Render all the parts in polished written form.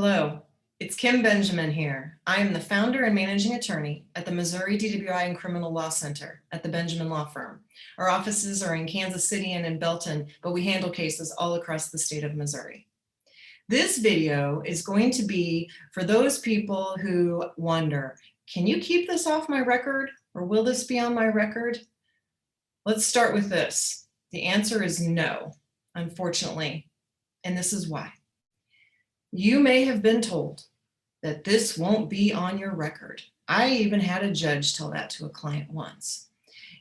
Hello, it's Kim Benjamin here. I am the founder and managing attorney at the Missouri DWI and Criminal Law Center at the Benjamin Law Firm. Our offices are in Kansas City and in Belton, but we handle cases all across the state of Missouri. This video is going to be for those people who wonder, can you keep this off my record or will this be on my record? Let's start with this. The answer is no, unfortunately, and this is why. You may have been told that this won't be on your record. I even had a judge tell that to a client once.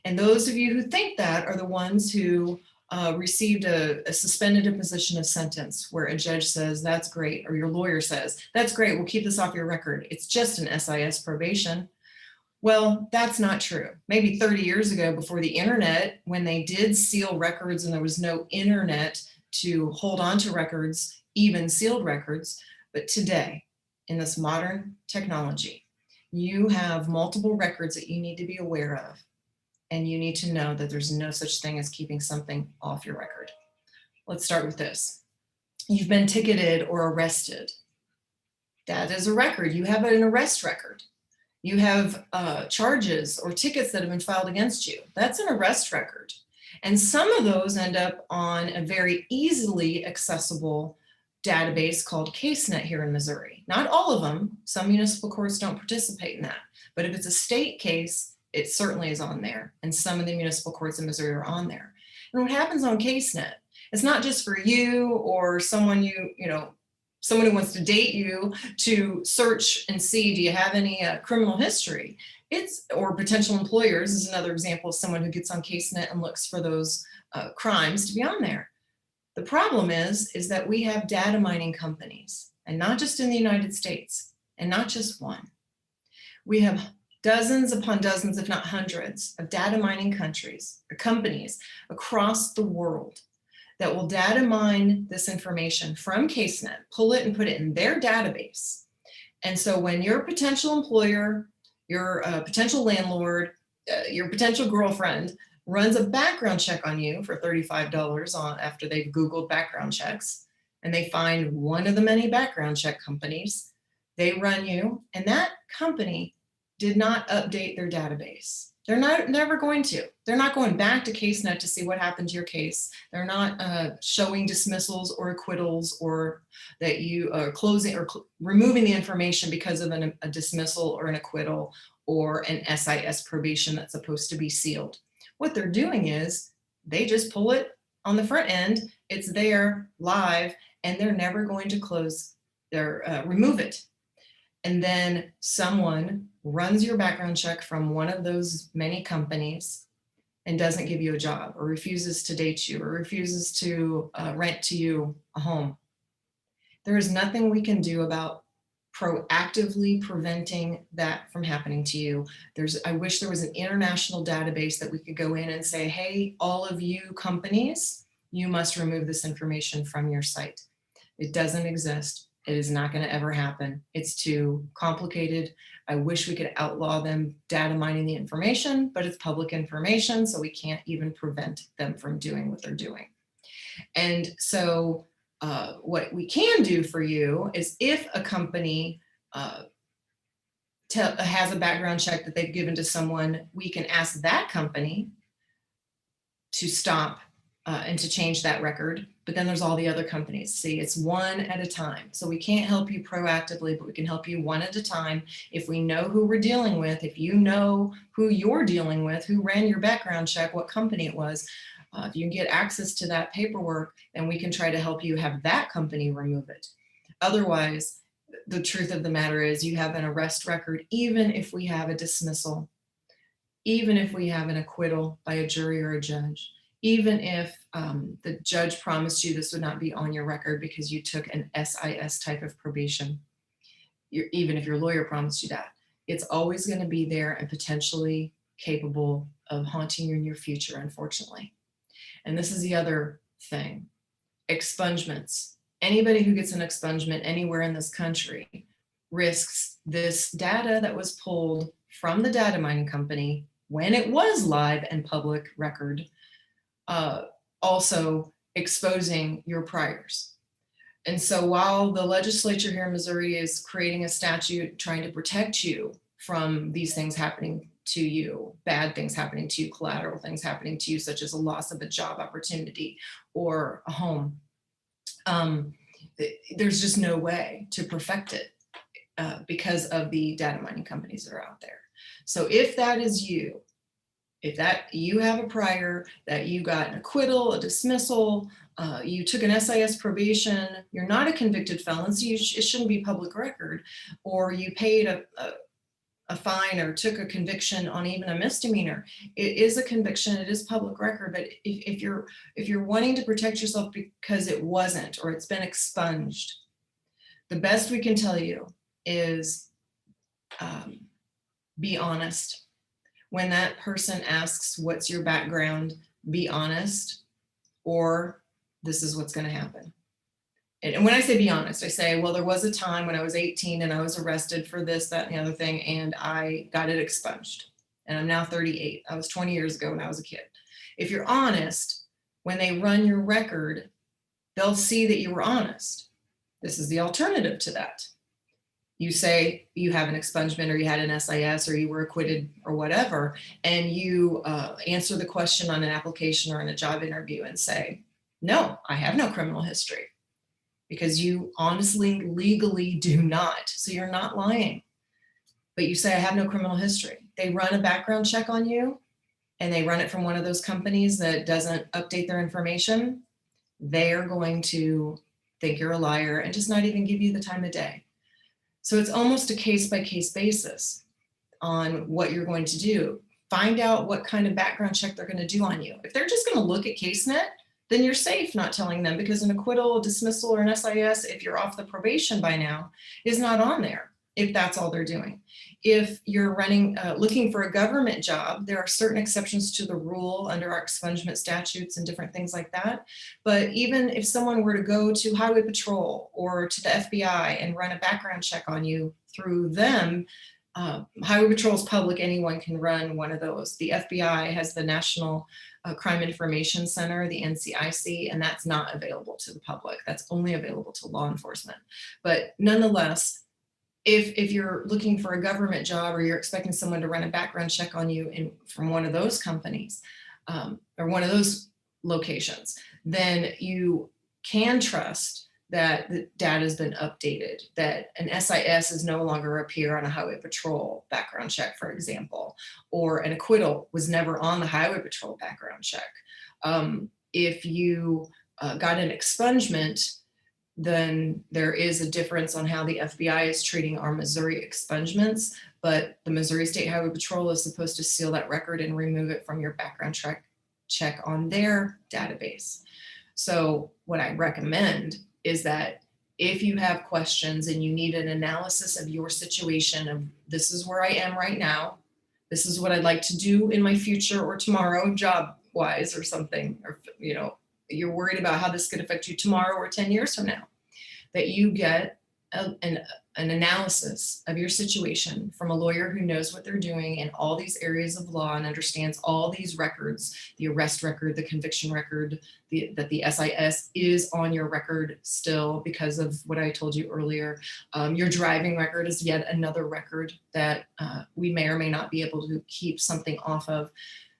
And those of you who think that are the ones who received a suspended imposition of sentence where a judge says, that's great, or your lawyer says, that's great, we'll keep this off your record. It's just an SIS probation. Well, that's not true. Maybe 30 years ago, before the internet, when they did seal records and there was no internet to hold on to records, even sealed records, but today, in this modern technology, you have multiple records that you need to be aware of, and you need to know that there's no such thing as keeping something off your record. Let's start with this. You've been ticketed or arrested. That is a record. You have an arrest record. You have charges or tickets that have been filed against you. That's an arrest record. And some of those end up on a very easily accessible database called CaseNet here in Missouri. Not all of them. Some municipal courts don't participate in that. But if it's a state case, it certainly is on there. And some of the municipal courts in Missouri are on there. And what happens on CaseNet, it's not just for you or someone someone who wants to date you to search and see, do you have any criminal history? Or potential employers is another example of someone who gets on CaseNet and looks for those crimes to be on there. The problem is that we have data mining companies, and not just in the United States, and not just one. We have dozens upon dozens, if not hundreds, of data mining companies across the world that will data mine this information from CaseNet, pull it and put it in their database. And so when your potential employer, your potential landlord, your potential girlfriend runs a background check on you for $35 after they've Googled background checks, and they find one of the many background check companies, they run you, and that company did not update their database. They're never going to. They're not going back to CaseNet to see what happened to your case. They're not showing dismissals or acquittals, or that you are closing or removing the information because of a dismissal or an acquittal or an SIS probation that's supposed to be sealed. What they're doing is they just pull it on the front end. It's there live, and they're never going to remove it. And then someone runs your background check from one of those many companies and doesn't give you a job, or refuses to date you, or refuses to rent to you a home. There is nothing we can do about proactively preventing that from happening to you. I wish there was an international database that we could go in and say, hey, all of you companies, you must remove this information from your site. It doesn't exist. It is not going to ever happen. It's too complicated. I wish we could outlaw them data mining the information, but it's public information, so we can't even prevent them from doing what they're doing. And so what we can do for you is, if a company has a background check that they've given to someone, we can ask that company to stop and to change that record. But then there's all the other companies. See, it's one at a time. So we can't help you proactively, but we can help you one at a time. If we know who we're dealing with, if you know who you're dealing with, who ran your background check, what company it was, if you can get access to that paperwork, then we can try to help you have that company remove it. Otherwise, the truth of the matter is you have an arrest record, even if we have a dismissal, even if we have an acquittal by a jury or a judge, even if the judge promised you this would not be on your record because you took an SIS type of probation, even if your lawyer promised you that, it's always going to be there and potentially capable of haunting you in your future, unfortunately. And this is the other thing, expungements. Anybody who gets an expungement anywhere in this country risks this data that was pulled from the data mining company when it was live and public record, also exposing your priors. And so while the legislature here in Missouri is creating a statute trying to protect you from these things happening to you, bad things happening to you, collateral things happening to you, such as a loss of a job opportunity or a home, there's just no way to perfect it because of the data mining companies that are out there. So if that is you, if that you have a prior, that you got an acquittal, a dismissal, you took an SIS probation, you're not a convicted felon, so it shouldn't be public record, or you paid a fine or took a conviction on even a misdemeanor, it is a conviction, it is public record. But if you're wanting to protect yourself because it wasn't, or it's been expunged, the best we can tell you is be honest. When that person asks, what's your background, be honest, or this is what's going to happen. And when I say be honest, I say, well, there was a time when I was 18 and I was arrested for this, that, and the other thing, and I got it expunged. And I'm now 38. That was 20 years ago when I was a kid. If you're honest, when they run your record, they'll see that you were honest. This is the alternative to that. You say you have an expungement, or you had an SIS, or you were acquitted, or whatever, and you answer the question on an application or in a job interview and say, no, I have no criminal history, because you honestly, legally do not. So you're not lying. But you say, I have no criminal history. They run a background check on you, and they run it from one of those companies that doesn't update their information. They are going to think you're a liar and just not even give you the time of day. So it's almost a case-by-case basis on what you're going to do. Find out what kind of background check they're going to do on you. If they're just going to look at CaseNet, then you're safe not telling them, because an acquittal, a dismissal, or an SIS, if you're off the probation by now, is not on there if that's all they're doing. If you're looking for a government job, there are certain exceptions to the rule under our expungement statutes and different things like that. But even if someone were to go to Highway Patrol or to the FBI and run a background check on you through them, Highway Patrol is public, anyone can run one of those. The FBI has the National Crime Information Center, the NCIC, and that's not available to the public. That's only available to law enforcement. But nonetheless, if you're looking for a government job, or you're expecting someone to run a background check on you from one of those companies or one of those locations, then you can trust that the data has been updated, that an SIS is no longer appear on a Highway Patrol background check, for example, or an acquittal was never on the Highway Patrol background check. If you got an expungement, then there is a difference on how the FBI is treating our Missouri expungements, but the Missouri State Highway Patrol is supposed to seal that record and remove it from your background check on their database. So what I recommend is that if you have questions and you need an analysis of your situation, of this is where I am right now, this is what I'd like to do in my future or tomorrow, job-wise or something, or you're worried about how this could affect you tomorrow or 10 years from now, that you get an analysis of your situation from a lawyer who knows what they're doing in all these areas of law and understands all these records, the arrest record, the conviction record, that the SIS is on your record still because of what I told you earlier. Your driving record is yet another record that we may or may not be able to keep something off of.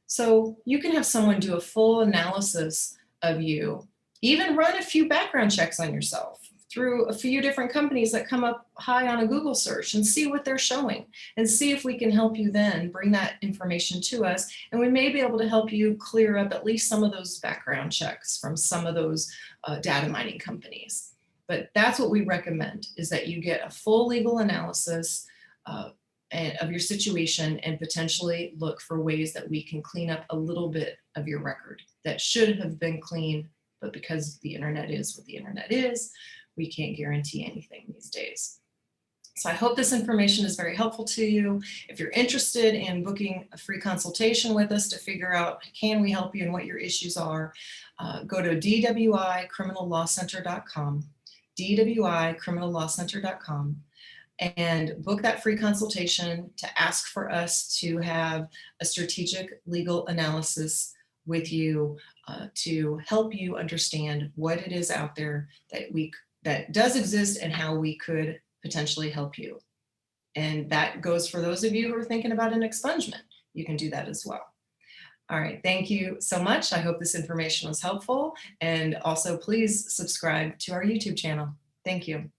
So you can have someone do a full analysis of you, even run a few background checks on yourself through a few different companies that come up high on a Google search, and see what they're showing, and see if we can help you then bring that information to us. And we may be able to help you clear up at least some of those background checks from some of those data mining companies. But that's what we recommend, is that you get a full legal analysis of your situation, and potentially look for ways that we can clean up a little bit of your record that should have been clean, but because the internet is what the internet is, we can't guarantee anything these days. So I hope this information is very helpful to you. If you're interested in booking a free consultation with us to figure out, can we help you and what your issues are, go to dwicriminallawcenter.com, dwicriminallawcenter.com, and book that free consultation to ask for us to have a strategic legal analysis with you to help you understand what it is out there that we that does exist and how we could potentially help you. And that goes for those of you who are thinking about an expungement. You can do that as well. All right, thank you so much. I hope this information was helpful. And also please subscribe to our YouTube channel. Thank you.